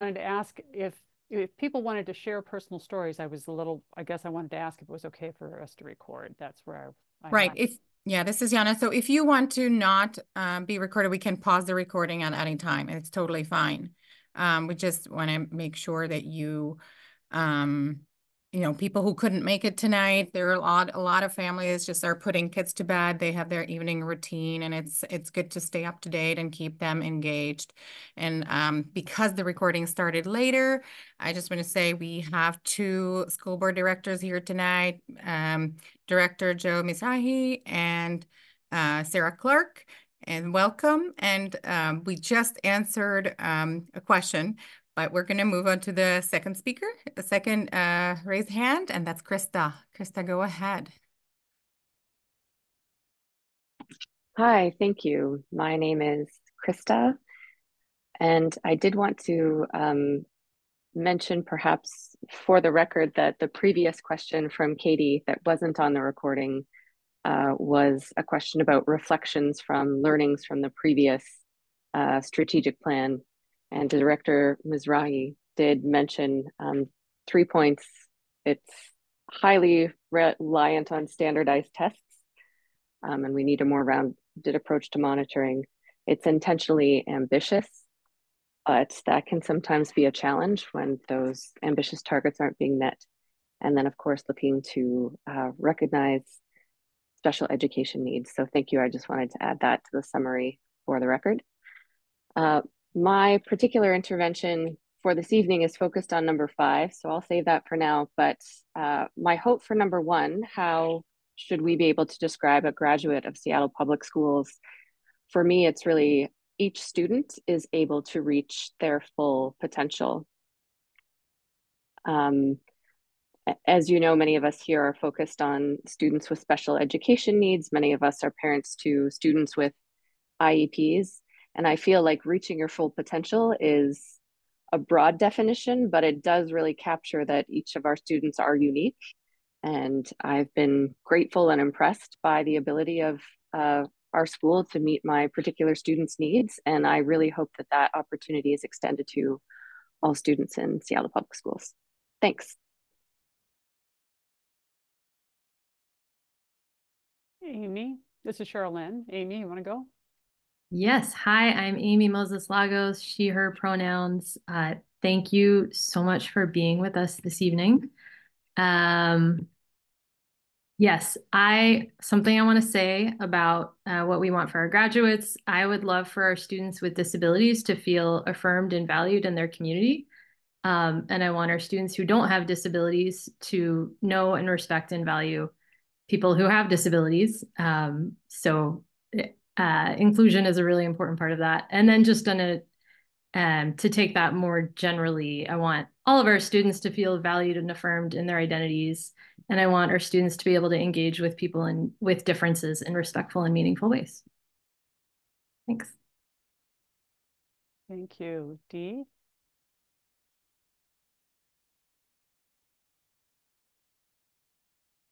wanted to ask if people wanted to share personal stories. I guess I wanted to ask if it was okay for us to record. That's where I Right. lacked. Yeah, this is Yana. So if you want to not be recorded, we can pause the recording at any time. It's totally fine. We just want to make sure that um, people who couldn't make it tonight, there are a lot of families just are putting kids to bed. They have their evening routine, and it's good to stay up to date and keep them engaged. And because the recording started later, I just want to say we have two school board directors here tonight. Director Joe Mizrahi and Sarah Clark, and welcome. And we just answered a question, but we're going to move on to the second speaker, the second raised hand, and that's Krista. Krista, go ahead. Hi, thank you. My name is Krista, and I did want to mention perhaps for the record that the previous question from Katie that wasn't on the recording was a question about reflections from learnings from the previous strategic plan. And Director Mizrahi did mention 3 points. It's highly reliant on standardized tests, and we need a more rounded approach to monitoring. It's intentionally ambitious, but that can sometimes be a challenge when those ambitious targets aren't being met. And then, of course, looking to recognize special education needs. So thank you. I just wanted to add that to the summary for the record. My particular intervention for this evening is focused on number 5, so I'll save that for now. But my hope for number 1, how should we be able to describe a graduate of Seattle Public Schools? For me, it's really each student is able to reach their full potential. As you know, many of us here are focused on students with special education needs. Many of us are parents to students with IEPs. And I feel like reaching your full potential is a broad definition, but it does really capture that each of our students are unique. And I've been grateful and impressed by the ability of our school to meet my particular students' needs. And I really hope that that opportunity is extended to all students in Seattle Public Schools. Thanks. Amy, this is Cheryl Lynn. Amy, you want to go? Yes. Hi, I'm Amy Moses Lagos, she, her pronouns. Thank you so much for being with us this evening. Yes, something I want to say about what we want for our graduates. I would love for our students with disabilities to feel affirmed and valued in their community. And I want our students who don't have disabilities to know and respect and value people who have disabilities. So inclusion is a really important part of that. And then just to take that more generally, I want all of our students to feel valued and affirmed in their identities. And I want our students to be able to engage with people with differences in respectful and meaningful ways. Thanks. Thank you. Dee?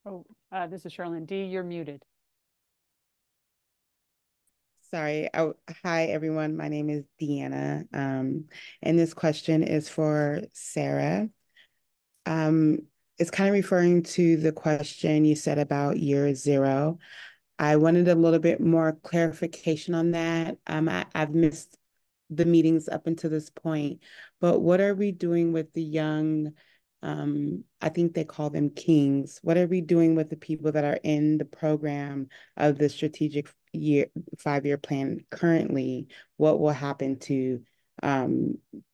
Oh, this is Charlene. Dee, you're muted. Sorry. Hi, everyone. My name is Deanna. And this question is for Sarah. Um, it's kind of referring to the question you said about year 0. I wanted a little bit more clarification on that. I've missed the meetings up until this point, but what are we doing with the young, I think they call them kings. What are we doing with the people that are in the program of the strategic 5-year plan currently? What will happen to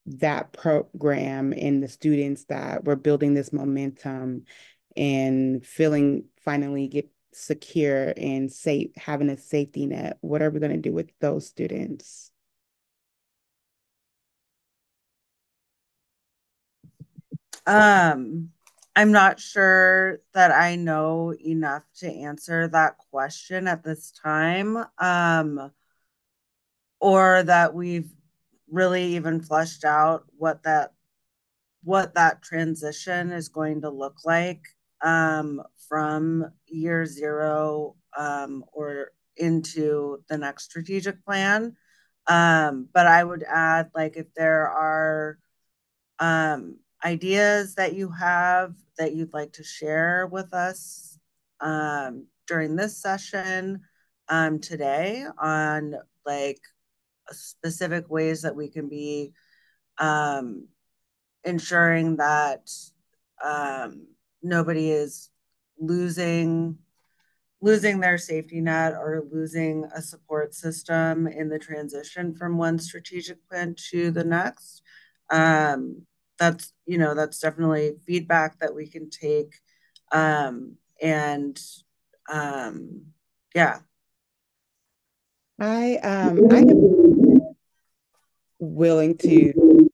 that program and the students that were building this momentum and feeling finally get secure and safe, having a safety net? What are we going to do with those students? I'm not sure that I know enough to answer that question at this time, or that we've really even fleshed out what that transition is going to look like from year 0 or into the next strategic plan. But I would add, like, if there are ideas that you have that you'd like to share with us during this session today on like specific ways that we can be ensuring that nobody is losing their safety net or losing a support system in the transition from one strategic plan to the next. That's that's definitely feedback that we can take, and yeah. I am willing to,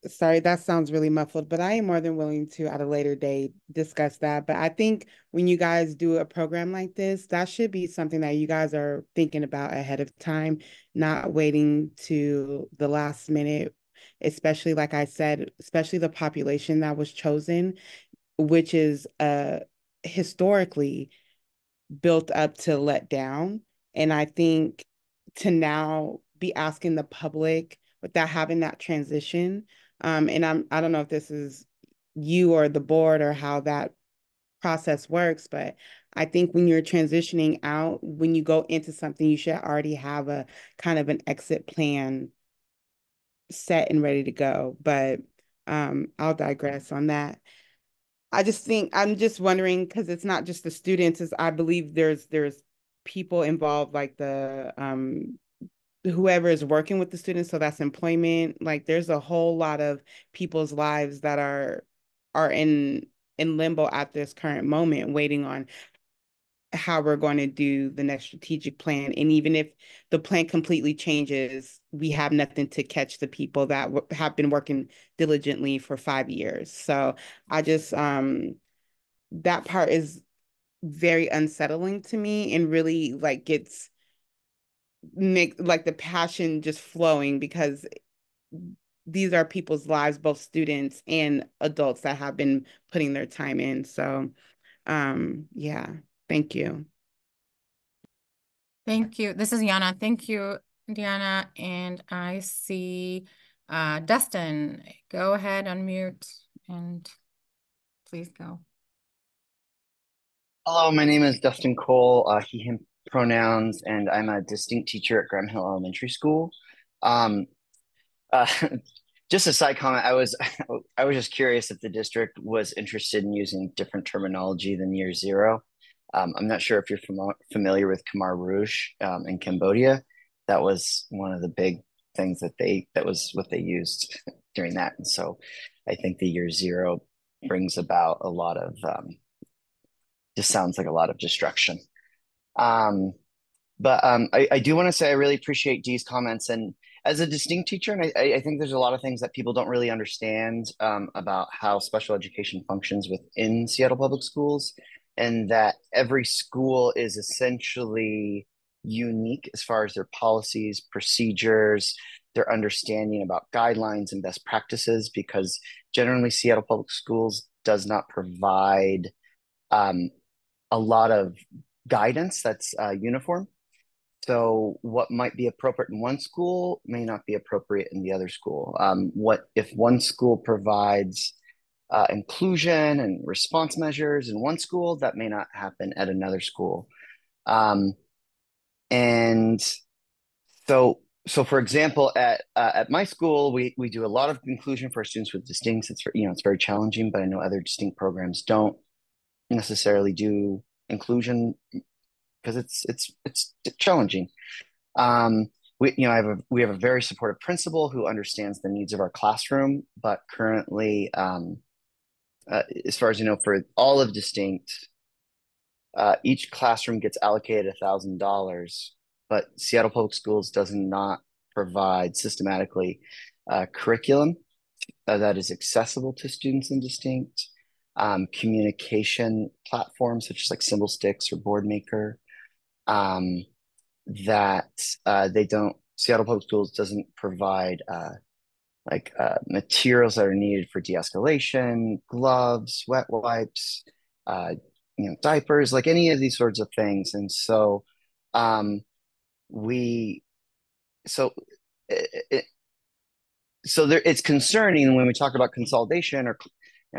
sorry, that sounds really muffled, but I am more than willing to at a later date discuss that. But I think when you guys do a program like this, that should be something that you guys are thinking about ahead of time, not waiting to the last minute, especially like I said, especially the population that was chosen, which is historically built up to let down. And I think to now be asking the public without having that transition, and I don't know if this is you or the board or how that process works, but I think when you're transitioning out, when you go into something, you should already have a kind of an exit plan set and ready to go. But I'll digress on that. I just think I'm just wondering because it's not just the students, as I believe there's people involved like the whoever is working with the students, so that's employment. Like there's a whole lot of people's lives that are in limbo at this current moment, waiting on how we're going to do the next strategic plan. And even if the plan completely changes, we have nothing to catch the people that have been working diligently for 5 years. So I just that part is very unsettling to me and really like gets make like the passion just flowing because these are people's lives, both students and adults that have been putting their time in. So yeah, thank you. Thank you. This is Yana. Thank you, Diana. And I see Dustin. Go ahead, unmute, and please go. Hello, my name is Dustin Cole, he, him pronouns, and I'm a distinct teacher at Graham Hill Elementary School. Um, uh, just a side comment, I was just curious if the district was interested in using different terminology than year zero. I'm not sure if you're familiar with Khmer Rouge in Cambodia. That was one of the big things that was what they used during that. And so I think the year zero brings about a lot of just sounds like a lot of destruction. Um, but I do want to say I really appreciate Dee's comments. And as a distinct teacher, and I think there's a lot of things that people don't really understand about how special education functions within Seattle Public Schools, and that every school is essentially unique as far as their policies, procedures, their understanding about guidelines and best practices, because generally Seattle Public Schools does not provide um, a lot of guidance that's uniform. So what might be appropriate in one school may not be appropriate in the other school. What if one school provides inclusion and response measures in one school, that may not happen at another school. And so for example, at my school, we do a lot of inclusion for students with distincts. It's very challenging, but I know other distinct programs don't necessarily do inclusion because it's challenging. We have a very supportive principal who understands the needs of our classroom, but currently, as far as you know, for all of distinct, each classroom gets allocated $1,000, but Seattle Public Schools does not provide systematically curriculum that is accessible to students in distinct. Communication platforms such as like Symbol Sticks or Boardmaker, that Seattle Public Schools doesn't provide materials that are needed for de-escalation, gloves, wet wipes, diapers, like any of these sorts of things. And so we so it, so there, it's concerning when we talk about consolidation or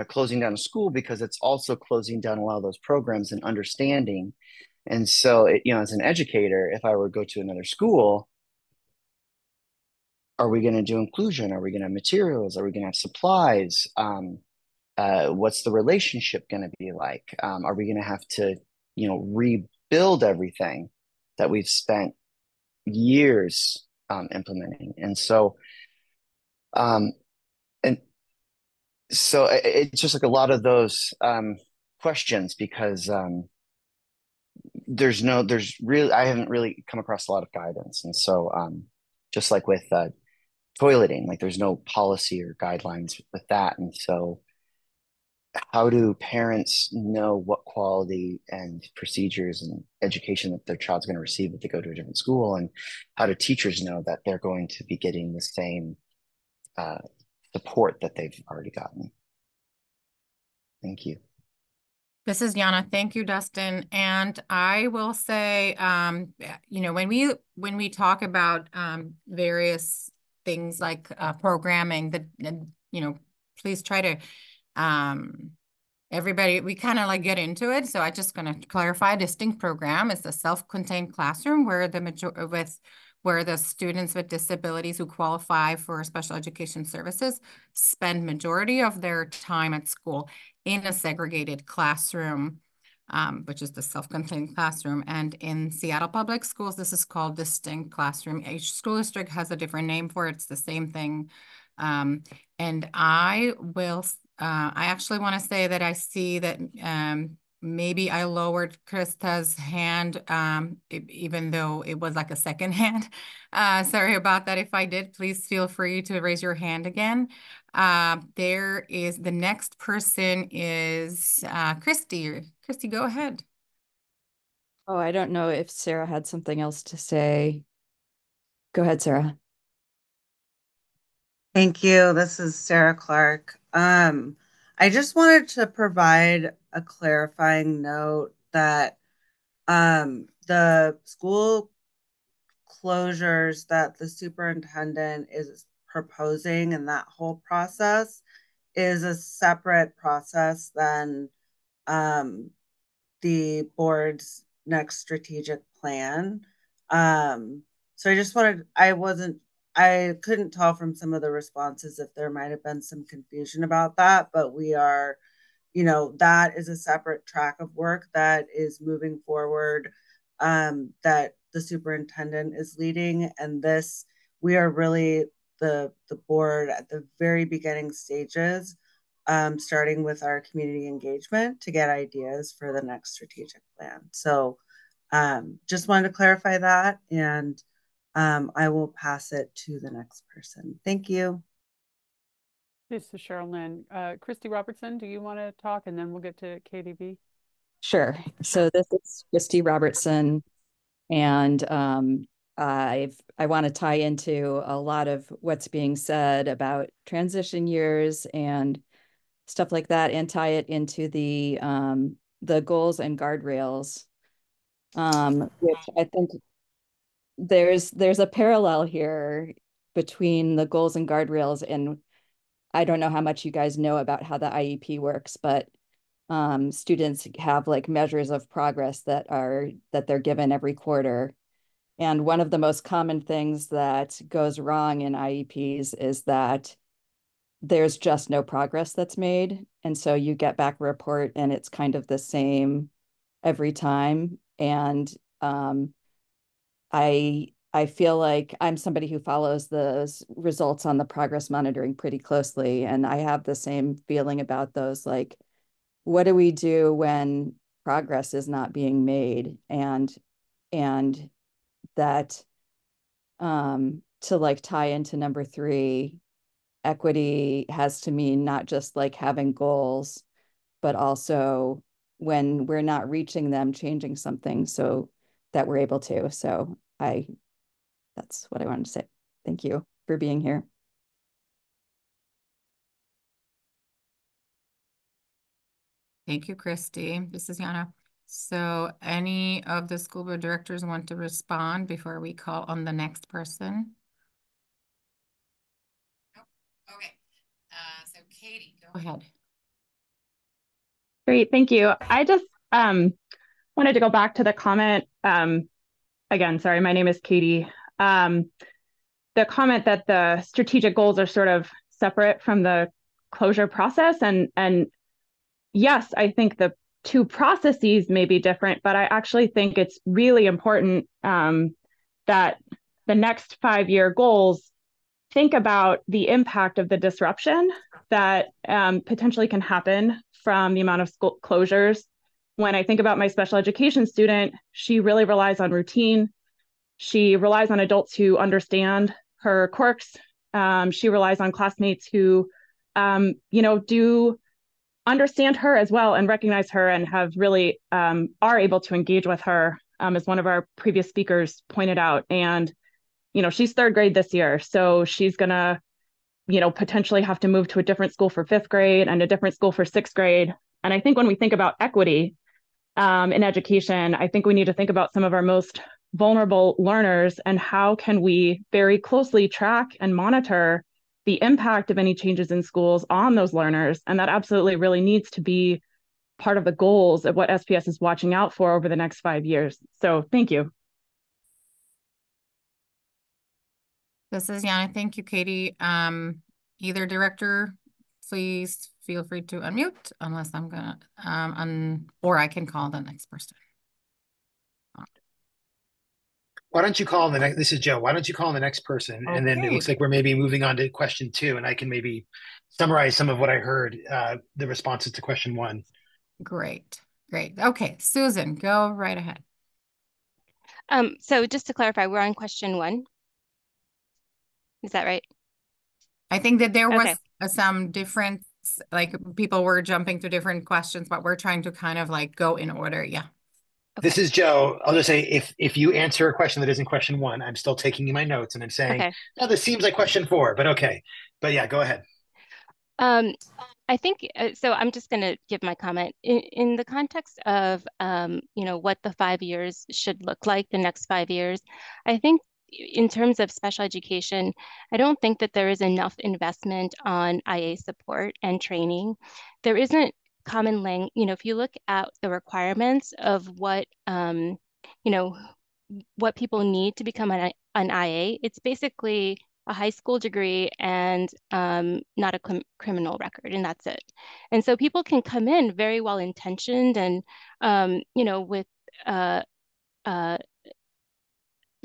closing down a school, because it's also closing down a lot of those programs and understanding. And so, as an educator, if I were to go to another school, are we going to do inclusion? Are we going to have materials? Are we going to have supplies? What's the relationship going to be like? Are we going to have to, rebuild everything that we've spent years implementing? And so, um, and so it's just like a lot of those questions, because I haven't really come across a lot of guidance. And so, just like with toileting, like there's no policy or guidelines with that. And so, how do parents know what quality and procedures and education that their child's going to receive if they go to a different school? And how do teachers know that they're going to be getting the same uh, support that they've already gotten? Thank you. This is Yana. Thank you, Dustin. And I will say, when we talk about various things like programming, please try to everybody, we kind of like get into it. So I just going to clarify, a distinct program is a self-contained classroom where the students with disabilities who qualify for special education services spend majority of their time at school in a segregated classroom, which is the self-contained classroom. And in Seattle Public Schools, this is called distinct classroom. Each school district has a different name for it. It's the same thing. And I actually want to say that I see that maybe I lowered Krista's hand, even though it was like a second hand. Sorry about that. If I did, please feel free to raise your hand again. The next person is Christy. Christy, go ahead. Oh, I don't know if Sarah had something else to say. Go ahead, Sarah. Thank you. This is Sarah Clark. I just wanted to provide a clarifying note that the school closures that the superintendent is proposing and that whole process is a separate process than the board's next strategic plan. So I couldn't tell from some of the responses if there might have been some confusion about that, but that is a separate track of work that is moving forward, that the superintendent is leading. And we are really the board at the very beginning stages, starting with our community engagement to get ideas for the next strategic plan. So just wanted to clarify that, and I will pass it to the next person. Thank you. This is Cheryl Lynn. Christy Robertson, do you want to talk, and then we'll get to KDB? Sure. So this is Christy Robertson, and I want to tie into a lot of what's being said about transition years and stuff like that, and tie it into the goals and guardrails, which I think there's a parallel here between the goals and guardrails. And I don't know how much you guys know about how the IEP works, but students have like measures of progress that they're given every quarter. And one of the most common things that goes wrong in IEPs is that there's just no progress that's made. And so you get back a report and it's kind of the same every time. And I feel like I'm somebody who follows those results on the progress monitoring pretty closely. And I have the same feeling about those, like, what do we do when progress is not being made? And that to like tie into number 3, equity has to mean not just like having goals, but also when we're not reaching them, changing something so that we're able to. So that's what I wanted to say. Thank you for being here. Thank you, Christy. This is Yana. So any of the school board directors want to respond before we call on the next person? Okay, so Katie, go ahead. Great, thank you. I just wanted to go back to the comment. Again, sorry, my name is Katie. The comment that the strategic goals are sort of separate from the closure process. And yes, I think the two processes may be different, but I actually think it's really important that the next 5-year goals think about the impact of the disruption that potentially can happen from the amount of school closures. When I think about my special education student, she really relies on routine. She relies on adults who understand her quirks. She relies on classmates who, do understand her as well and recognize her and have really are able to engage with her, as one of our previous speakers pointed out. And, she's 3rd grade this year, so she's going to, potentially have to move to a different school for 5th grade and a different school for 6th grade. And I think when we think about equity in education, I think we need to think about some of our most vulnerable learners and how can we very closely track and monitor the impact of any changes in schools on those learners. And that absolutely really needs to be part of the goals of what SPS is watching out for over the next 5 years. So thank you. This is Yana. Thank you, Katie. Either director, please feel free to unmute unless I'm gonna, or I can call the next person. Why don't you call the next, this is Joe. Why don't you call the next person? Okay. And then it looks like we're maybe moving on to question 2, and I can maybe summarize some of what I heard, the responses to question 1. Great. Okay, Susan, go right ahead. So just to clarify, we're on question 1. Is that right? I think that there was some difference, like people were jumping to different questions, but we're trying to kind of like go in order. Yeah. Okay. This is Joe. I'll just say, if you answer a question that isn't question 1, I'm still taking my notes and I'm saying, no, this seems like question 4, but okay. But yeah, go ahead. I think, so I'm just going to give my comment in the context of, what the 5 years should look like, the next 5 years. I think in terms of special education, I don't think that there is enough investment on IA support and training. There isn't common language, if you look at the requirements of what, what people need to become an IA, it's basically a high school degree and not a criminal record, and that's it. And so people can come in very well intentioned and, with,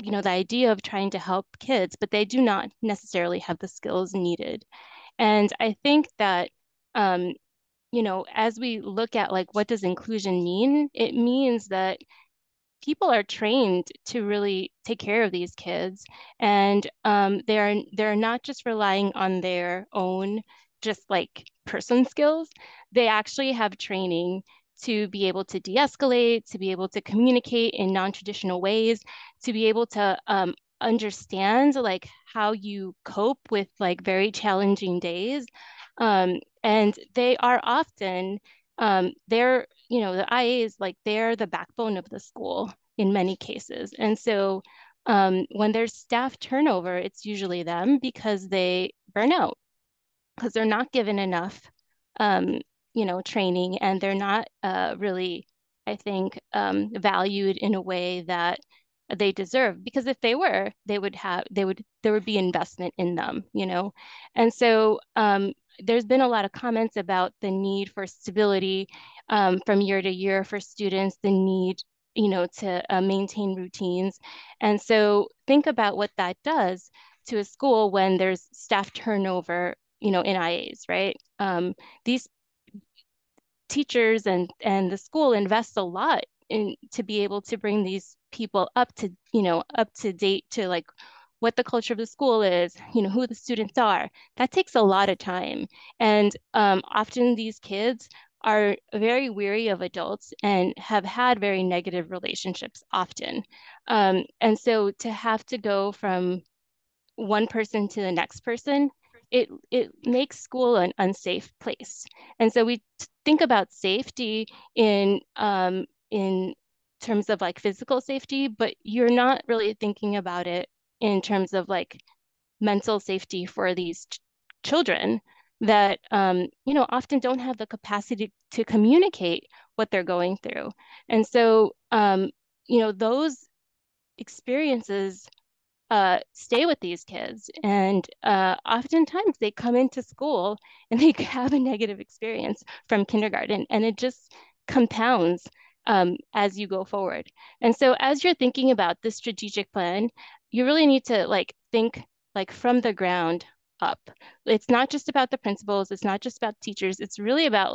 the idea of trying to help kids, but they do not necessarily have the skills needed. And I think that, as we look at like, what does inclusion mean? It means that people are trained to really take care of these kids, and they're not just relying on their own just like person skills. They actually have training to be able to de-escalate, to be able to communicate in non-traditional ways, to be able to understand like how you cope with like very challenging days. And they are often they're, the IAs, like they're the backbone of the school in many cases. And so when there's staff turnover, it's usually them because they burn out, because they're not given enough, training, and they're not really, I think, valued in a way that they deserve. Because if they were, there would be investment in them, And so there's been a lot of comments about the need for stability from year to year for students, the need, to maintain routines. And so think about what that does to a school when there's staff turnover, in IAs, right? These teachers and the school invest a lot in to be able to bring these people up to date to like what the culture of the school is, who the students are. That takes a lot of time. And often these kids are very weary of adults and have had very negative relationships often. And so to have to go from one person to the next person, it makes school an unsafe place. And so we think about safety in terms of like physical safety, but you're not really thinking about it in terms of like mental safety for these children that often don't have the capacity to communicate what they're going through. And so those experiences stay with these kids. And oftentimes they come into school and they have a negative experience from kindergarten, and it just compounds as you go forward. And so as you're thinking about this strategic plan, you really need to think from the ground up. It's not just about the principals, it's not just about teachers, it's really about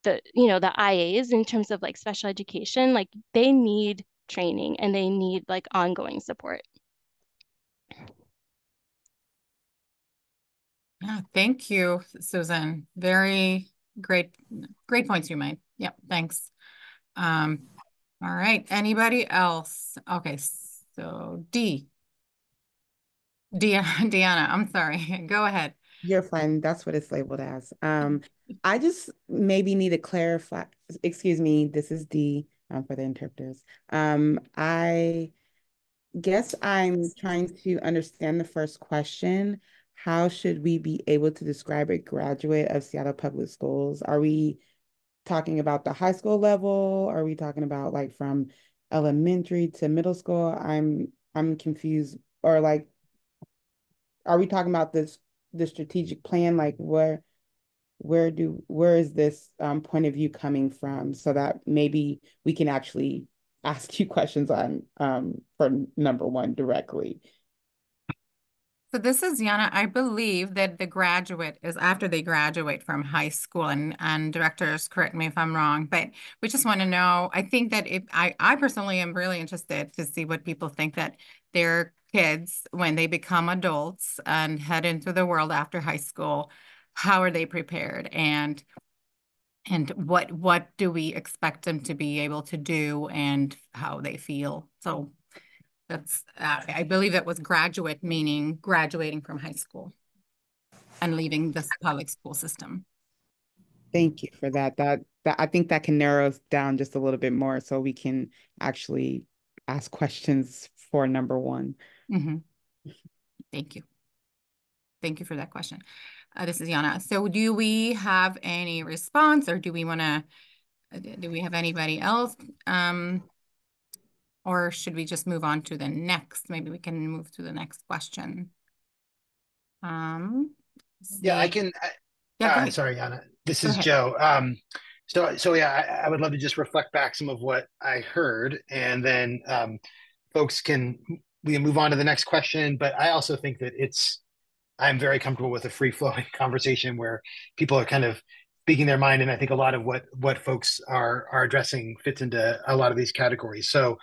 the IAs in terms of special education. They need training and they need ongoing support. Yeah, thank you, Susan. Very great points you made. Yep, thanks. All right, anybody else? Okay, so Deanna, I'm sorry. Go ahead. You're fine. That's what it's labeled as. I just maybe need to clarify. Excuse me, this is D, for the interpreters. I guess I'm trying to understand the first question. How should we be able to describe a graduate of Seattle Public Schools? Are we talking about the high school level? Are we talking about from elementary to middle school? I'm confused. Or are we talking about the strategic plan? Where is this point of view coming from, so that maybe we can actually ask you questions on for number one directly. So this is Yana. I believe that the graduate is after they graduate from high school, and directors, correct me if I'm wrong, but we just want to know. I think that if I personally am really interested to see what people think that their kids, when they become adults and head into the world after high school, how are they prepared, and what do we expect them to be able to do, and how they feel. So that's, I believe that was graduate, meaning graduating from high school and leaving this public school system. Thank you for that. That I think that can narrow us down just a little bit more, so we can actually ask questions for number one. Mm-hmm. Thank you. Thank you for that question. This is Yana. So do we have any response, or do we have anybody else? Or should we just move on to the next? Maybe we can move to the next question. Yeah, I can. Yeah, sorry, Yana. This go is ahead. Joe. So yeah, I would love to just reflect back some of what I heard, and then folks we can move on to the next question. But I also think that I'm very comfortable with a free flowing conversation where people are kind of speaking their mind, and I think a lot of what folks are addressing fits into a lot of these categories. So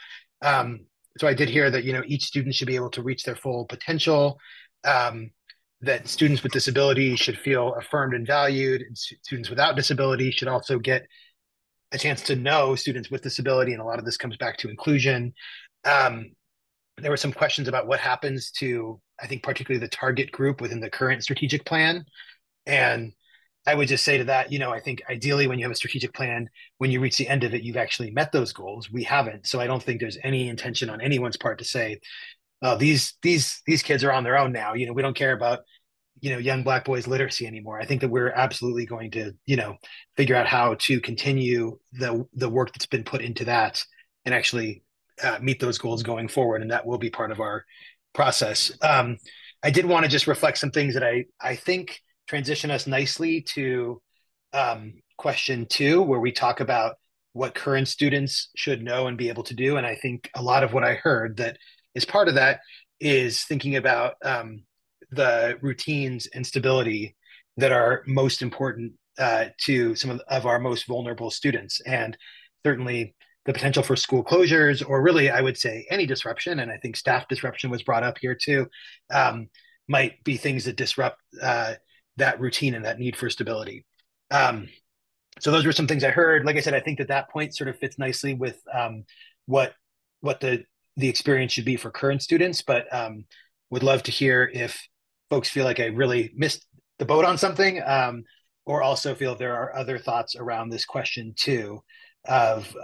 so I did hear that each student should be able to reach their full potential. That students with disabilities should feel affirmed and valued, and students without disability should also get a chance to know students with disability, and a lot of this comes back to inclusion. There were some questions about what happens to, I think, particularly the target group within the current strategic plan. And I would just say to that, I think ideally when you have a strategic plan, when you reach the end of it, you've actually met those goals. We haven't. So I don't think there's any intention on anyone's part to say, oh, these kids are on their own now. We don't care about young Black boys literacy anymore. I think that we're absolutely going to figure out how to continue the work that's been put into that, and actually meet those goals going forward, and that will be part of our process. I did want to just reflect some things that I think transition us nicely to question 2, where we talk about what current students should know and be able to do. And I think a lot of what I heard that is part of that is thinking about the routines and stability that are most important to some of our most vulnerable students. And certainly the potential for school closures, or really, I would say any disruption, and I think staff disruption was brought up here too, might be things that disrupt that routine and that need for stability. So those were some things I heard. Like I said, I think that point sort of fits nicely with what the experience should be for current students, but would love to hear if folks feel like I really missed the boat on something, or also feel there are other thoughts around this question too, of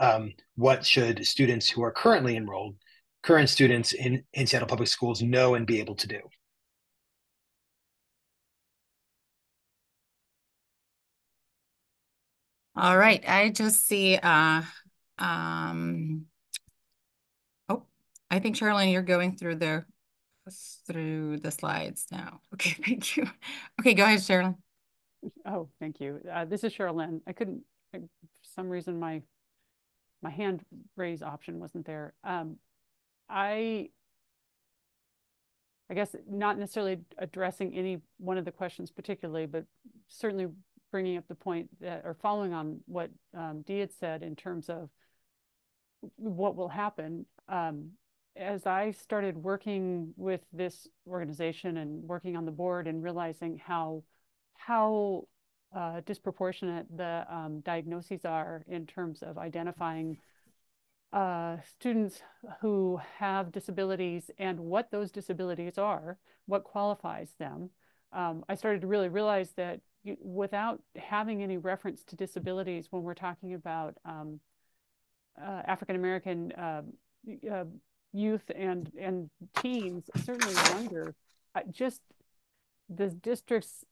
what should students who are currently enrolled, current students in Seattle Public Schools, know and be able to do. All right, I just see, oh, I think Charlene, you're going through the slides now. Okay, thank you. Okay, go ahead, Charlene. Oh, thank you. This is Cheryl. I couldn't, for some reason, my hand raise option wasn't there. I guess not necessarily addressing any one of the questions particularly, but certainly bringing up the point that, or following on what Dee had said in terms of what will happen. As I started working with this organization and working on the board and realizing how disproportionate the diagnoses are in terms of identifying students who have disabilities and what those disabilities are, what qualifies them. I started to really realize that without having any reference to disabilities when we're talking about African American youth and teens, certainly younger, just the district's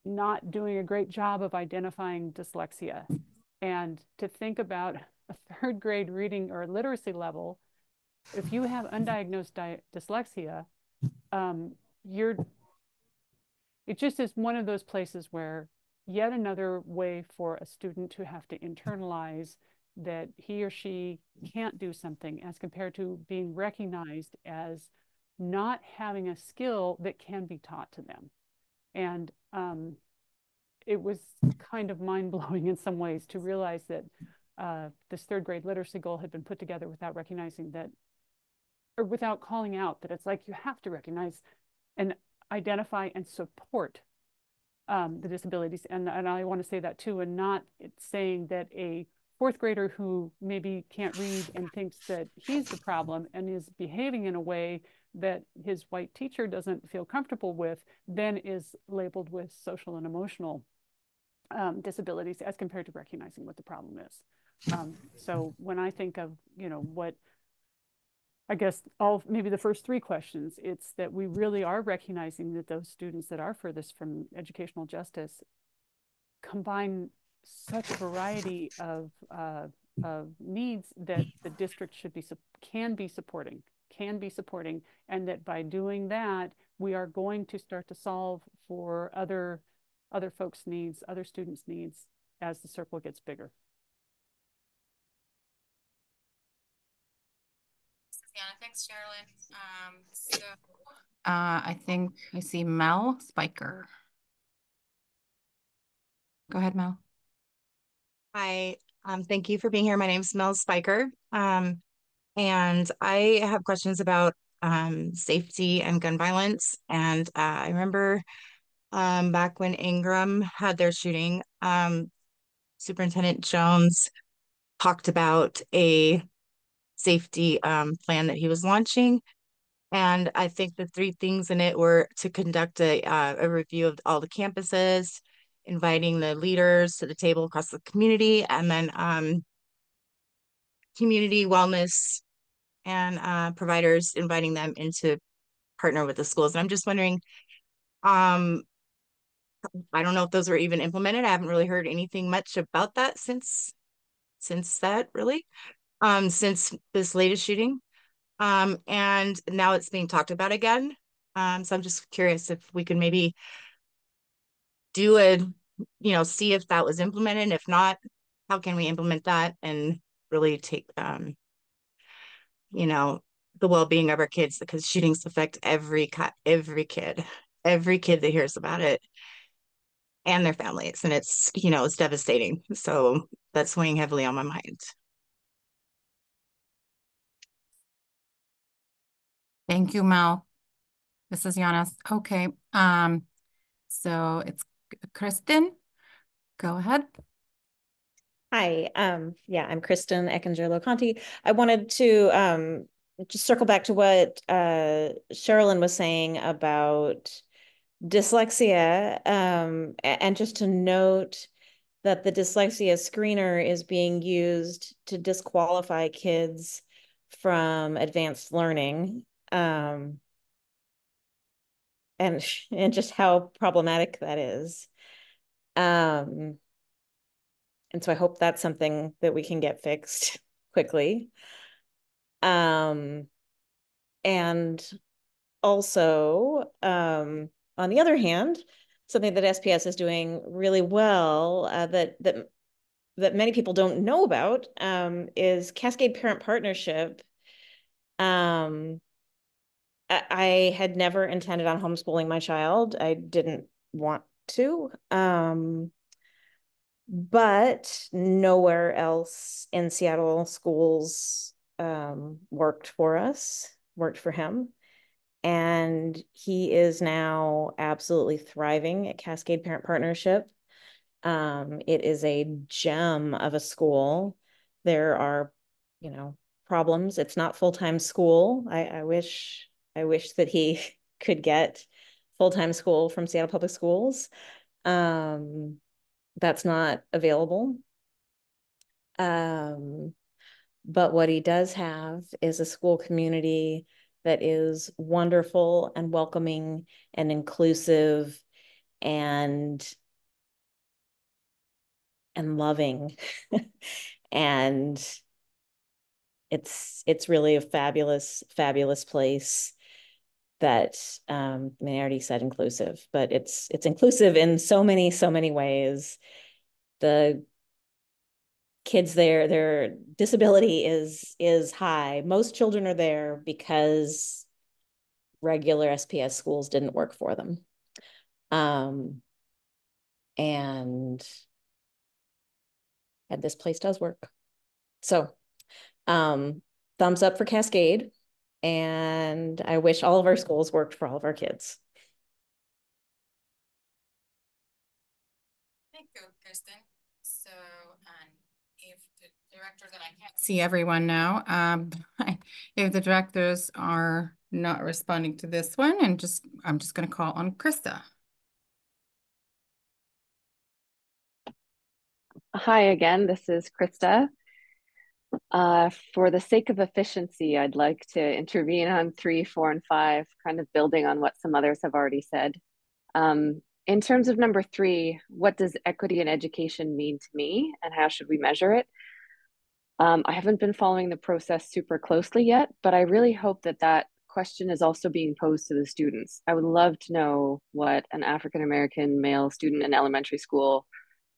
not doing a great job of identifying dyslexia. And to think about a third grade reading or literacy level, if you have undiagnosed dyslexia, you're, it just is one of those places where yet another way for a student to have to internalize that he or she can't do something as compared to being recognized as not having a skill that can be taught to them. And it was kind of mind-blowing in some ways to realize that this third grade literacy goal had been put together without recognizing that, or without calling out that it's like you have to recognize and identify and support the disabilities. And I want to say that too, and not saying that a fourth grader who maybe can't read and thinks that he's the problem and is behaving in a way that his white teacher doesn't feel comfortable with, then is labeled with social and emotional disabilities as compared to recognizing what the problem is. So when I think of, what I guess maybe the first three questions, it's that we really are recognizing that those students that are furthest from educational justice combine such a variety of needs that the district can be supporting, and that by doing that, we are going to start to solve for other folks' needs, other students' needs as the circle gets bigger. Yeah, thanks, Sherilyn. I think I see Mel Spiker. Go ahead, Mel. Hi, thank you for being here. My name is Mel Spiker, and I have questions about safety and gun violence. And I remember back when Ingram had their shooting, Superintendent Jones talked about a safety plan that he was launching. And I think the three things in it were to conduct a review of all the campuses, inviting the leaders to the table across the community, and then community wellness and providers, inviting them into partner with the schools. And I'm just wondering, I don't know if those were even implemented. I haven't really heard anything much about that since that really, since this latest shooting. And now it's being talked about again. So I'm just curious if we could maybe do see if that was implemented. And if not, how can we implement that and really take, the well-being of our kids, because shootings affect every kid that hears about it and their families. And it's devastating. So that's weighing heavily on my mind. Thank you, Mel. This is Giannis. Okay. So it's Kristen. Go ahead. Hi. Yeah, I'm Kristen Eckinger-Loconti. I wanted to just circle back to what Sherilyn was saying about dyslexia, and just to note that the dyslexia screener is being used to disqualify kids from advanced learning, and just how problematic that is. And so I hope that's something that we can get fixed quickly. And also, on the other hand, something that SPS is doing really well that many people don't know about is Cascade Parent Partnership. I had never intended on homeschooling my child. I didn't want to. But nowhere else in Seattle schools worked for us, worked for him. And he is now absolutely thriving at Cascade Parent Partnership. It is a gem of a school. There are, problems. It's not full-time school. I wish that he could get full-time school from Seattle Public Schools. That's not available. But what he does have is a school community that is wonderful and welcoming and inclusive and loving. And it's really a fabulous place that I already said inclusive, but it's inclusive in so many ways. The kids there, their disability is high. Most children are there because regular SPS schools didn't work for them. And this place does work. So thumbs up for Cascade. And I wish all of our schools worked for all of our kids. Thank you, Kirsten. So if the directors, and I can't see everyone now, if the directors are not responding to this one, and I'm just going to call on Krista. Hi again, this is Krista. For the sake of efficiency, I'd like to intervene on 3, 4, and 5, kind of building on what some others have already said. In terms of number 3, what does equity in education mean to me and how should we measure it? I haven't been following the process super closely yet, but I really hope that question is also being posed to the students. I would love to know what an African-American male student in elementary school,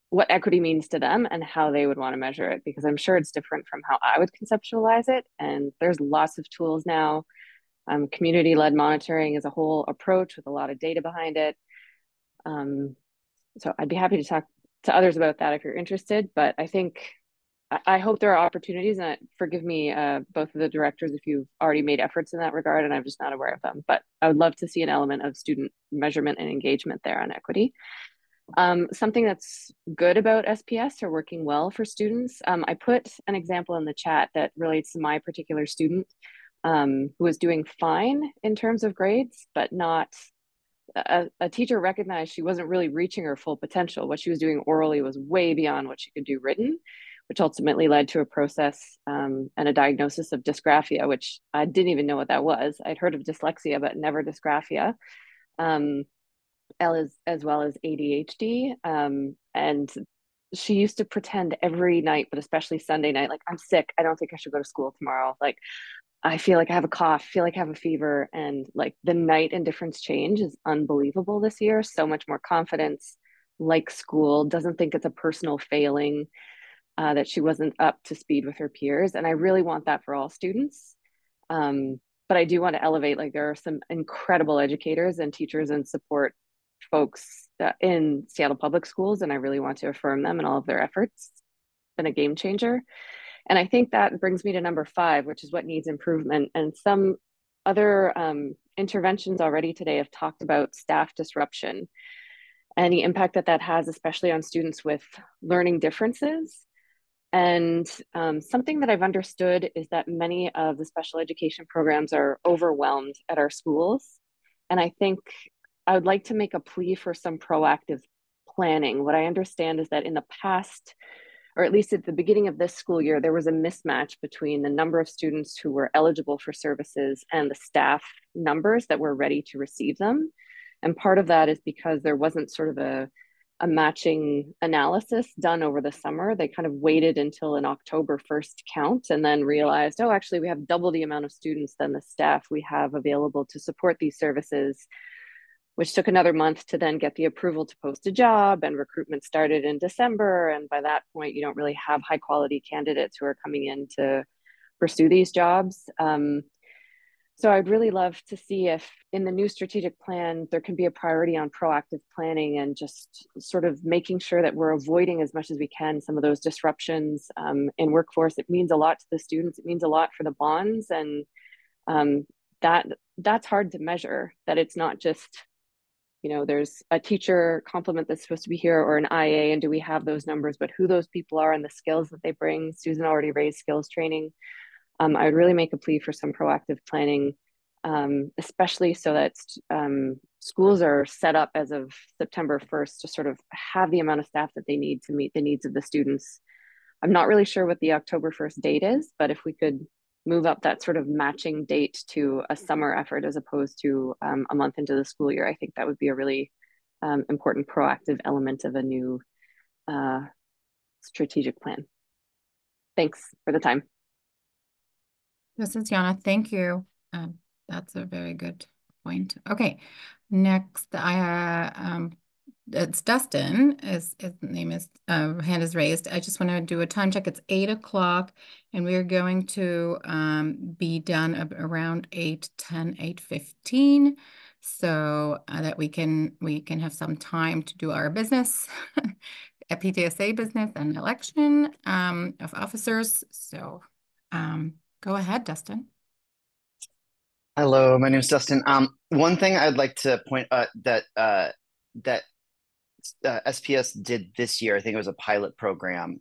what equity means to them and how they would want to measure it, because I'm sure it's different from how I would conceptualize it. And there's lots of tools now. Community-led monitoring is a whole approach with a lot of data behind it. So I'd be happy to talk to others about that if you're interested, but I hope there are opportunities, and forgive me, both of the directors, if you've already made efforts in that regard and I'm just not aware of them, but I would love to see an element of student measurement and engagement there on equity. Something that's good about SPS or working well for students, I put an example in the chat that relates to my particular student who was doing fine in terms of grades, but not, a teacher recognized she wasn't really reaching her full potential. What she was doing orally was way beyond what she could do written, which ultimately led to a process and a diagnosis of dysgraphia, which I didn't even know what that was. I'd heard of dyslexia, but never dysgraphia. As well as ADHD. And she used to pretend every night, but especially Sunday night, like, I'm sick. I don't think I should go to school tomorrow. Like, I feel like I have a cough, feel like I have a fever. And like the night and difference change is unbelievable this year. So much more confidence, like school, doesn't think it's a personal failing, that she wasn't up to speed with her peers. And I really want that for all students. But I do want to elevate, like, there are some incredible educators and teachers and support folks in Seattle Public Schools, and I really want to affirm them and all of their efforts. It's been a game changer. And I think that brings me to number 5, which is what needs improvement. And some other interventions already today have talked about staff disruption and the impact that has, especially on students with learning differences. And something that I've understood is that many of the special education programs are overwhelmed at our schools. And I think I would like to make a plea for some proactive planning. What I understand is that in the past, or at least at the beginning of this school year, there was a mismatch between the number of students who were eligible for services and the staff numbers that were ready to receive them. And part of that is because there wasn't sort of a matching analysis done over the summer. They kind of waited until an October 1st count and then realized, oh, actually, we have double the amount of students than the staff we have available to support these services, which took another month to then get the approval to post a job, and recruitment started in December. And by that point, you don't really have high quality candidates who are coming in to pursue these jobs. So I'd really love to see if in the new strategic plan, there can be a priority on proactive planning and just sort of making sure that we're avoiding as much as we can some of those disruptions in workforce. It means a lot to the students. It means a lot for the bonds. And that's hard to measure, that it's not just, you know, there's a teacher complement that's supposed to be here or an IA, and do we have those numbers, but who those people are and the skills that they bring. Susan already raised skills training. I would really make a plea for some proactive planning, especially so that schools are set up as of September 1st to sort of have the amount of staff that they need to meet the needs of the students. I'm not really sure what the October 1st date is, but if we could move up that sort of matching date to a summer effort as opposed to a month into the school year, I think that would be a really important proactive element of a new strategic plan. Thanks for the time. This is Yana. Thank you. That's a very good point. Okay, next, it's Dustin. His name is hand is raised. I just want to do a time check. It's 8 o'clock, and we're going to be done around 8:10, 8:15, so that we can have some time to do our business, a PTSA business and election of officers. So. Go ahead, Dustin. Hello, my name is Dustin. One thing I'd like to point that SPS did this year, I think it was a pilot program.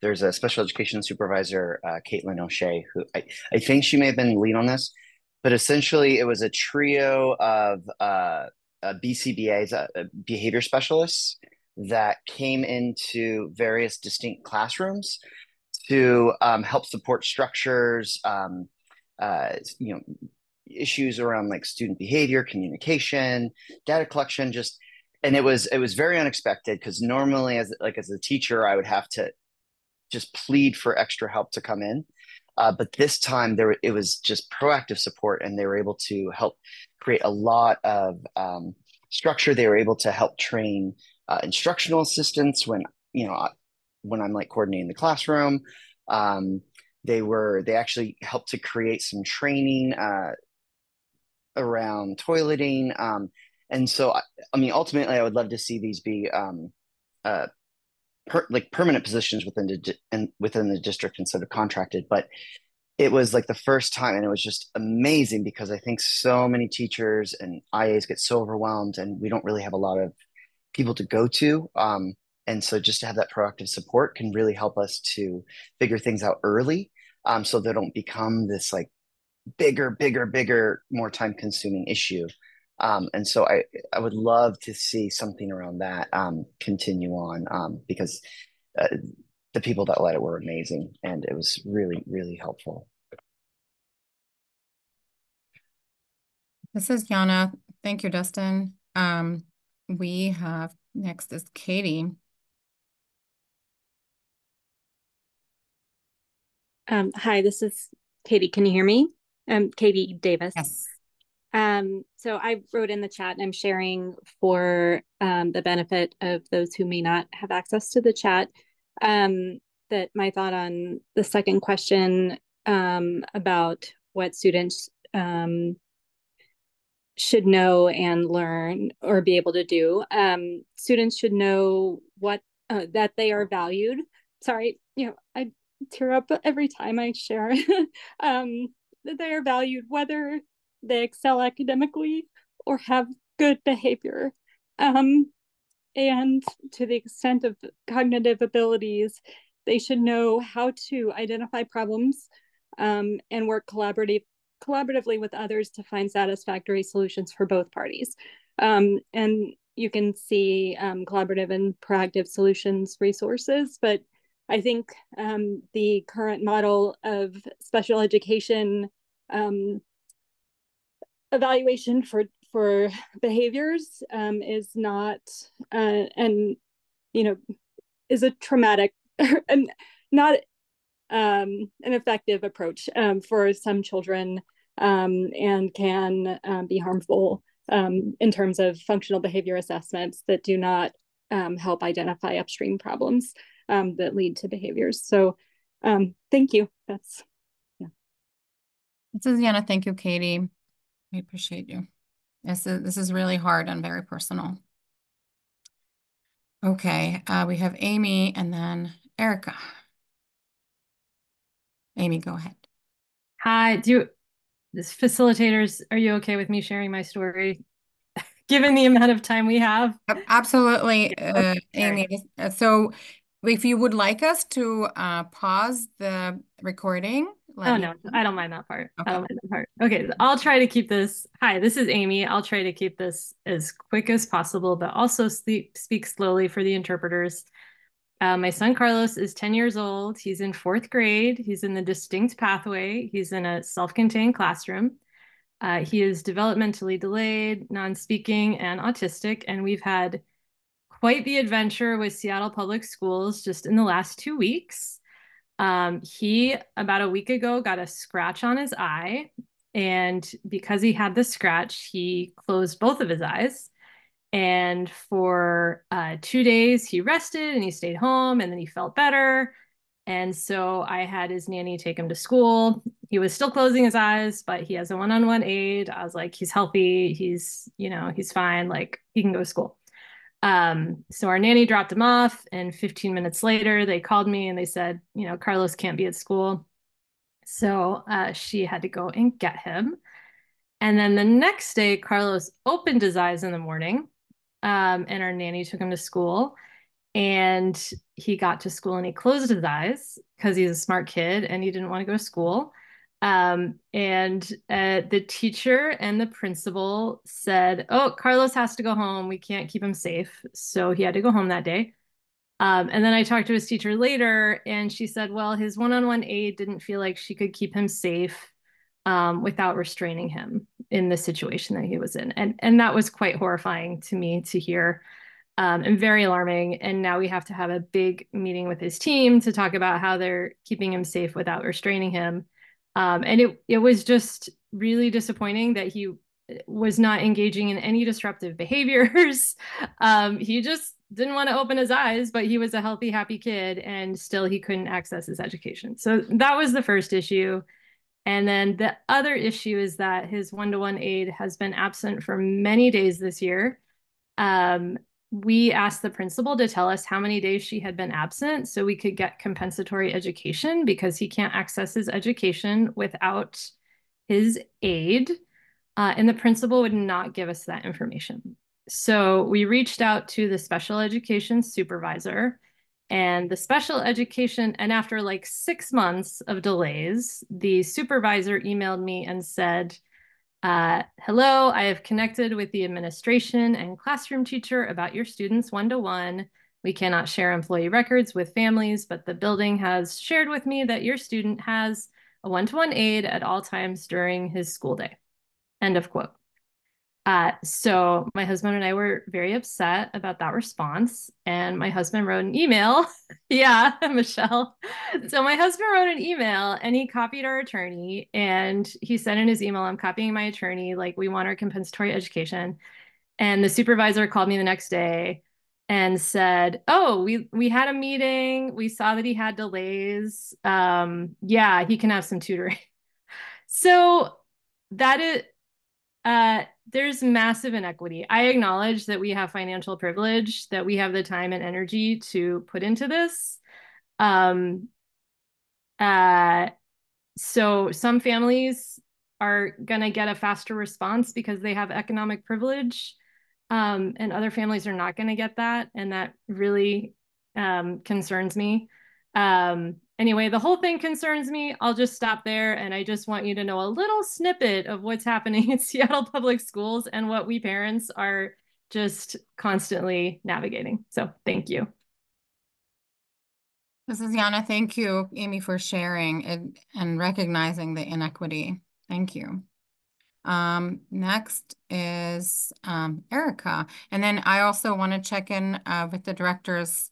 There's a special education supervisor, Caitlin O'Shea, who I think she may have been lead on this, but essentially it was a trio of BCBAs, behavior specialists, that came into various distinct classrooms to help support structures, you know, issues around like student behavior, communication, data collection, and it was very unexpected, because normally as a teacher, I would have to just plead for extra help to come in. But this time it was just proactive support, and they were able to help create a lot of structure. They were able to help train instructional assistants when I'm like coordinating the classroom. They actually helped to create some training around toileting. And so, I mean, ultimately, I would love to see these be permanent positions within the district instead of contracted. But it was like the first time, and it was just amazing, because I think so many teachers and IAs get so overwhelmed, and we don't really have a lot of people to go to. And so just to have that proactive support can really help us to figure things out early, so they don't become this like bigger, more time consuming issue. And so I would love to see something around that continue on, because the people that led it were amazing, and it was really, really helpful. This is Yana. Thank you, Dustin. We have next is Katie. Hi, this is Katie. Can you hear me? Katie Davis. Yes. So I wrote in the chat, and I'm sharing for the benefit of those who may not have access to the chat, that my thought on the second question about what students should know and learn or be able to do. Students should know that they are valued. Sorry, I tear up every time I share that they are valued, whether they excel academically or have good behavior. And to the extent of cognitive abilities, they should know how to identify problems and work collaboratively with others to find satisfactory solutions for both parties. And you can see collaborative and proactive solutions resources, but I think the current model of special education evaluation for for behaviors is not, and, you know, is a traumatic and not an effective approach for some children, and can be harmful in terms of functional behavior assessments that do not help identify upstream problems that lead to behaviors. So thank you. That's, yeah. This is Yana. Thank you, Katie. We appreciate you. This is really hard and very personal. Okay, we have Amy and then Erica. Amy, go ahead. Hi, facilitators, are you okay with me sharing my story, given the amount of time we have? Absolutely, Amy. So if you would like us to pause the recording, Oh, no, I don't mind that part. Okay. I don't mind that part. Okay, I'll try to keep this. Hi, this is Amy. I'll try to keep this as quick as possible, but also speak slowly for the interpreters. My son Carlos is 10 years old. He's in 4th grade. He's in the distinct pathway. He's in a self-contained classroom. He is developmentally delayed, non-speaking, and autistic. And we've had quite the adventure with Seattle Public Schools just in the last 2 weeks. He, about a week ago, got a scratch on his eye. And because he had the scratch, he closed both of his eyes. And for 2 days, he rested and he stayed home, and then he felt better. And so I had his nanny take him to school. He was still closing his eyes, but he has a one-on-one aid. I was like, he's healthy. He's fine. Like, he can go to school. So our nanny dropped him off, and 15 minutes later, they called me and they said, Carlos can't be at school. So she had to go and get him. And then the next day, Carlos opened his eyes in the morning, and our nanny took him to school. And he got to school and he closed his eyes because he's a smart kid and he didn't want to go to school. And the teacher and the principal said, "Oh, Carlos has to go home. We can't keep him safe." So he had to go home that day. And then I talked to his teacher later, and she said, well, his one-on-one aide didn't feel like she could keep him safe without restraining him in the situation that he was in. And that was quite horrifying to me to hear, and very alarming. And now we have to have a big meeting with his team to talk about how they're keeping him safe without restraining him. And it was just really disappointing that he was not engaging in any disruptive behaviors. He just didn't want to open his eyes, but he was a healthy, happy kid, and still he couldn't access his education. So that was the first issue. And then the other issue is that his one-to-one aide has been absent for many days this year. We asked the principal to tell us how many days she had been absent so we could get compensatory education, because he can't access his education without his aide. And the principal would not give us that information. So we reached out to the special education supervisor, and the special education, and after like 6 months of delays, the supervisor emailed me and said, hello, I have connected with the administration and classroom teacher about your students one-to-one. We cannot share employee records with families, but the building has shared with me that your student has a one-to-one aide at all times during his school day. End of quote. So my husband and I were very upset about that response, and my husband wrote an email. Yeah, Michelle. So my husband wrote an email and he copied our attorney, and he said in his email, I'm copying my attorney, like, we want our compensatory education. And the supervisor called me the next day and said, oh, we had a meeting. We saw that he had delays. Yeah, he can have some tutoring. So that is, there's massive inequity. I acknowledge that we have financial privilege, that we have the time and energy to put into this. So some families are gonna get a faster response because they have economic privilege, and other families are not gonna get that, and that really concerns me. Anyway, the whole thing concerns me. I'll just stop there, and I just want you to know a little snippet of what's happening in Seattle Public Schools and what we parents are just constantly navigating. So thank you. This is Yana. Thank you, Amy, for sharing and recognizing the inequity. Thank you. Next is Erica. And then I also want to check in with the directors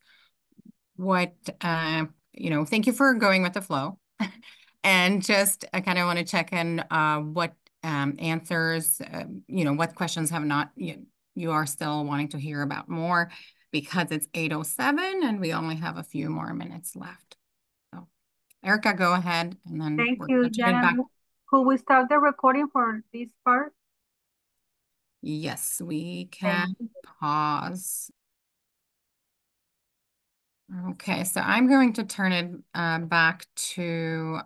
what, thank you for going with the flow. And just I kind of want to check in what answers, what questions have not, you are still wanting to hear about more, because it's 8:07 and we only have a few more minutes left. So Erica, go ahead, and then Thank we're you, going to get Jenna. back. Could we start the recording for this part? Yes, we can pause. Okay, so I'm going to turn it back to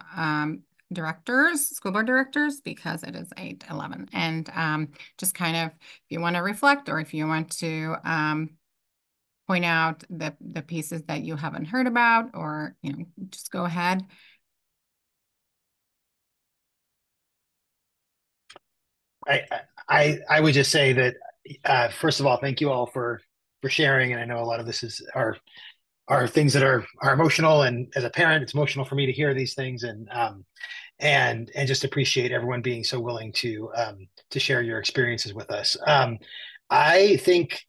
school board directors, because it is 8:11. And just kind of, if you want to reflect, or if you want to point out the pieces that you haven't heard about, or, just go ahead. I would just say that first of all, thank you all for sharing. And I know a lot of this are things that are emotional, and as a parent, it's emotional for me to hear these things, and just appreciate everyone being so willing to share your experiences with us. I think,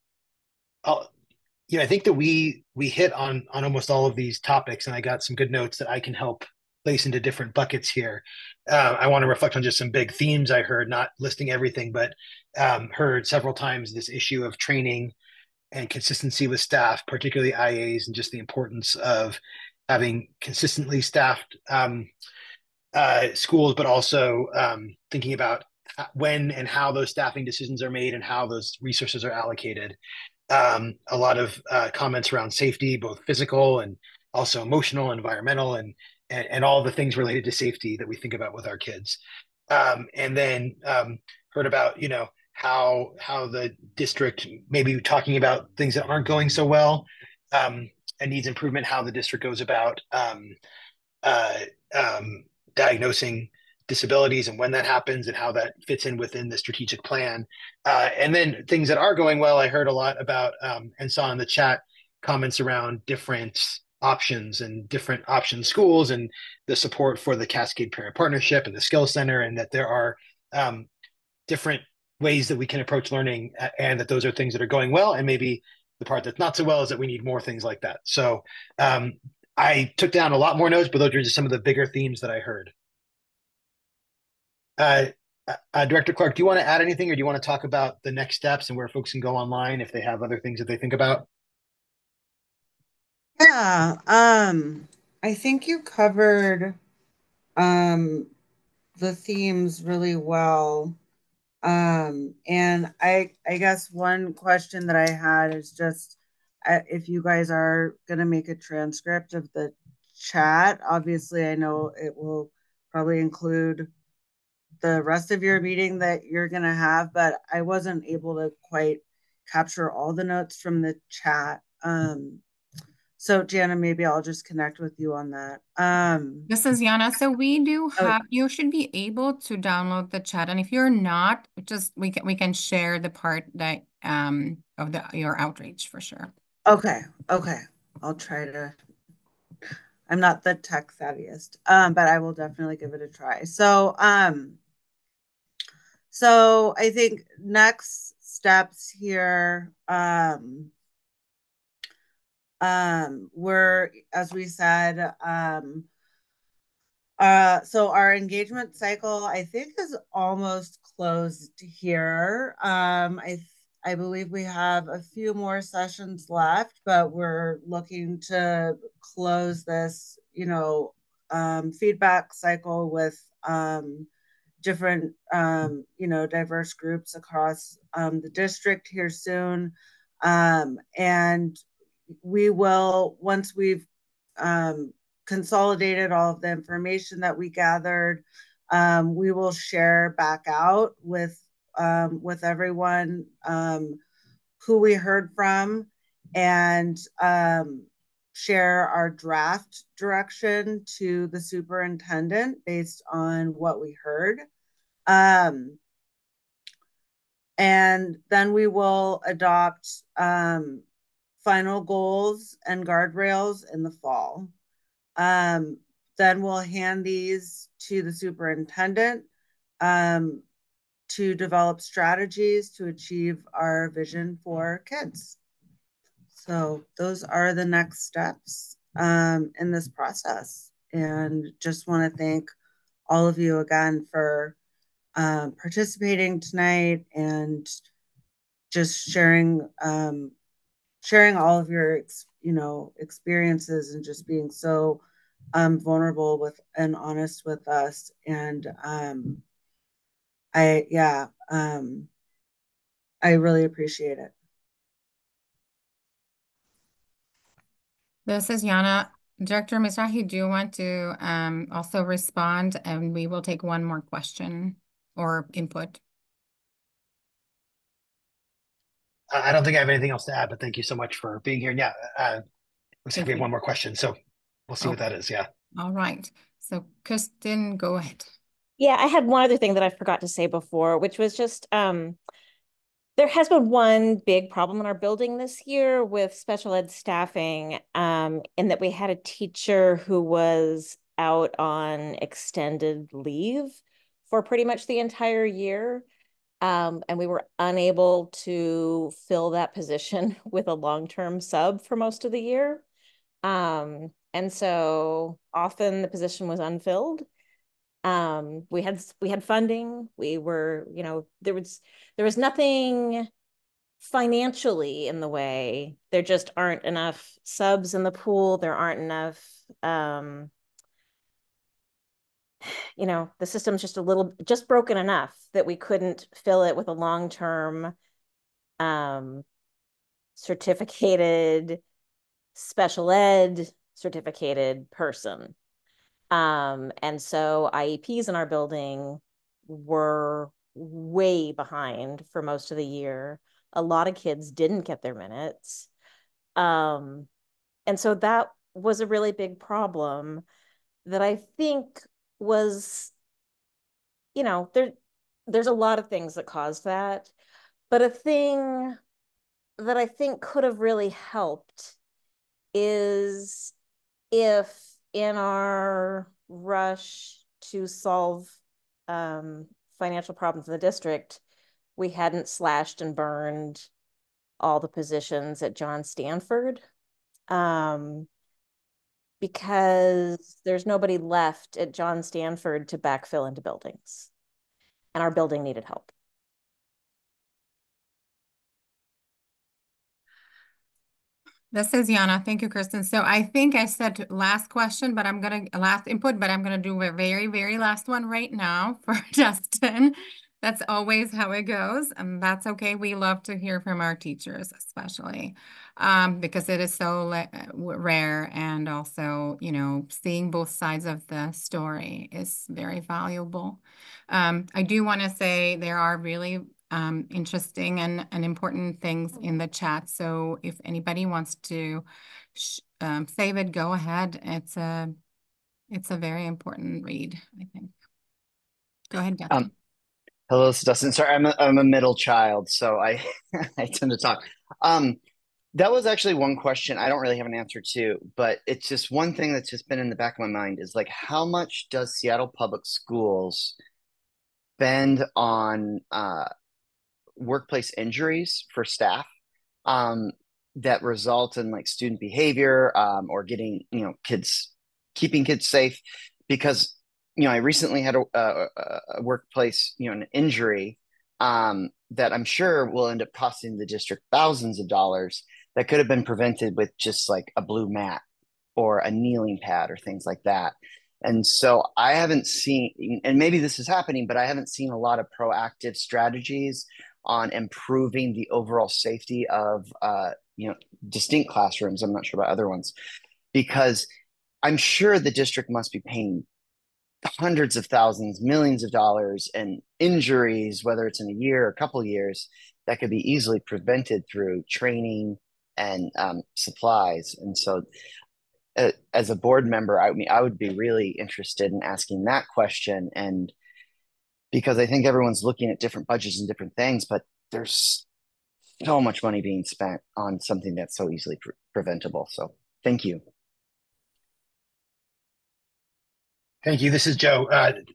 I think that we hit on almost all of these topics, and I got some good notes that I can help place into different buckets here. I want to reflect on just some big themes I heard, not listing everything, but heard several times this issue of training and consistency with staff, particularly IAs, and just the importance of having consistently staffed schools, but also thinking about when and how those staffing decisions are made and how those resources are allocated. A lot of comments around safety, both physical and also emotional, environmental, and all the things related to safety that we think about with our kids. And then heard about, how the district maybe talking about things that aren't going so well and needs improvement, how the district goes about uh, diagnosing disabilities and when that happens and how that fits in within the strategic plan. And then things that are going well, I heard a lot about and saw in the chat comments around different options and different option schools, and the support for the Cascade Parent Partnership and the Skills Center, and that there are different ways that we can approach learning, and that those are things that are going well. And maybe the part that's not so well is that we need more things like that. So I took down a lot more notes, but those are just some of the bigger themes that I heard. Director Clark, do you want to add anything, or do you want to talk about the next steps and where folks can go online if they have other things that they think about? Yeah, I think you covered the themes really well. And I guess one question that I had is just if you guys are going to make a transcript of the chat. Obviously, I know it will probably include the rest of your meeting that you're going to have, but I wasn't able to quite capture all the notes from the chat. So Jana, maybe I'll just connect with you on that. This is Yana. So we do have, you should be able to download the chat. And if you're not, just we can share the part that of your outreach for sure. Okay. I'll try to. I'm not the tech savviest, but I will definitely give it a try. So I think next steps here, we're, as we said, so our engagement cycle, I think, is almost closed here. I believe we have a few more sessions left, but we're looking to close this, feedback cycle with different, diverse groups across the district here soon. And we will, once we've consolidated all of the information that we gathered, we will share back out with everyone who we heard from, and share our draft direction to the superintendent based on what we heard. And then we will adopt final goals and guardrails in the fall. Then we'll hand these to the superintendent to develop strategies to achieve our vision for kids. So those are the next steps in this process. And just want to thank all of you again for participating tonight and just sharing all of your experiences and just being so vulnerable with and honest with us. And I really appreciate it. This is Yana. Director Mizrahi, do you want to also respond? And we will take one more question or input. I don't think I have anything else to add, but thank you so much for being here. And yeah, looks like we have one more question, so we'll see what that is. Yeah. All right. So Kristen, go ahead. Yeah, I had one other thing that I forgot to say before, which was just there has been one big problem in our building this year with special ed staffing, in that we had a teacher who was out on extended leave for pretty much the entire year. And we were unable to fill that position with a long-term sub for most of the year. And so often the position was unfilled. We had funding. We were, there was nothing financially in the way. There just aren't enough subs in the pool. There aren't enough, the system's just broken enough that we couldn't fill it with a long-term certificated special ed certificated person. And so IEPs in our building were way behind for most of the year. A lot of kids didn't get their minutes. And so that was a really big problem that I think was, there's a lot of things that caused that. But a thing that I think could have really helped is if in our rush to solve financial problems in the district, we hadn't slashed and burned all the positions at John Stanford, because there's nobody left at John Stanford to backfill into buildings, and our building needed help. This is Yana. Thank you, Kristen. So I think I said last question, but last input, but I'm going to do a very, very last one right now for Justin. That's always how it goes. And that's okay. We love to hear from our teachers, especially because it is so rare. And also, seeing both sides of the story is very valuable. I do want to say there are really interesting and important things in the chat. So if anybody wants to save it, go ahead. It's a very important read, I think. Go ahead, Justin. Hello, this is Dustin. Sorry, I'm a middle child, so I I tend to talk. That was actually one question I don't really have an answer to, but it's just one thing that's just been in the back of my mind is like, how much does Seattle Public Schools spend on workplace injuries for staff that result in like student behavior or getting keeping kids safe? Because I recently had a workplace an injury that I'm sure will end up costing the district thousands of dollars that could have been prevented with just like a blue mat or a kneeling pad or things like that. And so I haven't seen, and maybe this is happening, but I haven't seen a lot of proactive strategies on improving the overall safety of distinct classrooms. I'm not sure about other ones, because I'm sure the district must be paying hundreds of thousands, millions of dollars in injuries, whether it's in a year or a couple of years, that could be easily prevented through training and supplies. And so as a board member, I would be really interested in asking that question. And because I think everyone's looking at different budgets and different things, but there's so much money being spent on something that's so easily preventable. So thank you. Thank you. This is Joe.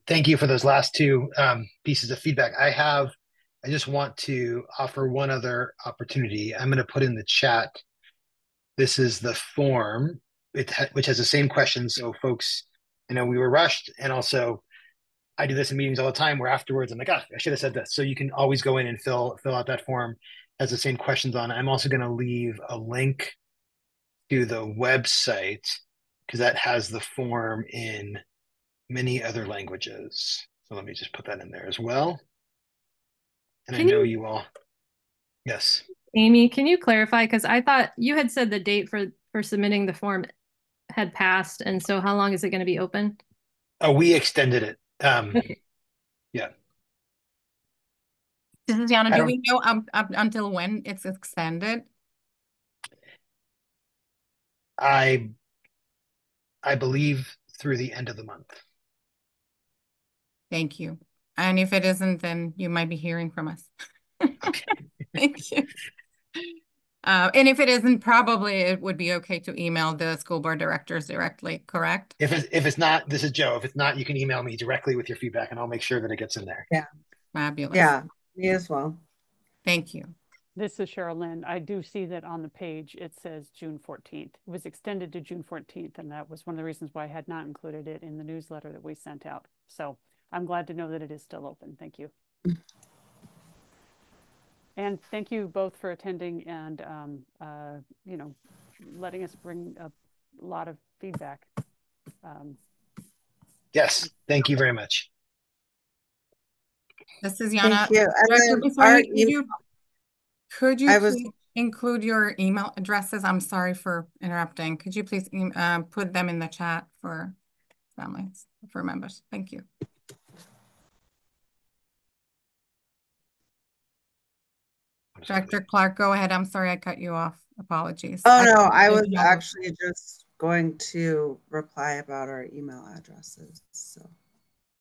Thank you for those last two pieces of feedback. I just want to offer one other opportunity. I'm going to put in the chat. This is the form, which has the same questions. So folks, I know we were rushed, and also I do this in meetings all the time where afterwards I'm like, I should have said this. So you can always go in and fill out that form. Has the same questions on it. I'm also going to leave a link to the website because that has the form in many other languages. So let me just put that in there as well. And I know you all. Yes. Amy, can you clarify? Because I thought you had said the date for submitting the form had passed, and so how long is it going to be open? Oh, we extended it. Okay. Yeah. This is Yana. Do we know up until when it's extended? I believe through the end of the month. Thank you. And if it isn't, then you might be hearing from us. Okay. Thank you. And if it isn't, probably it would be okay to email the school board directors directly, correct? If it's not, this is Joe. If it's not, you can email me directly with your feedback and I'll make sure that it gets in there. Yeah. Fabulous. Yeah, me as well. Thank you. This is Cheryl Lynn. I do see that on the page it says June 14th. It was extended to June 14th, and that was one of the reasons why I had not included it in the newsletter that we sent out. So I'm glad to know that it is still open. Thank you. And thank you both for attending and, you know, letting us bring a lot of feedback. Yes, thank you very much. This is Yana. Thank you. Director, could you please include your email addresses? I'm sorry for interrupting. Could you please put them in the chat for families, for members? Thank you. Director Clark, go ahead. I'm sorry I cut you off. Apologies. Oh, no, I was actually just going to reply about our email addresses. So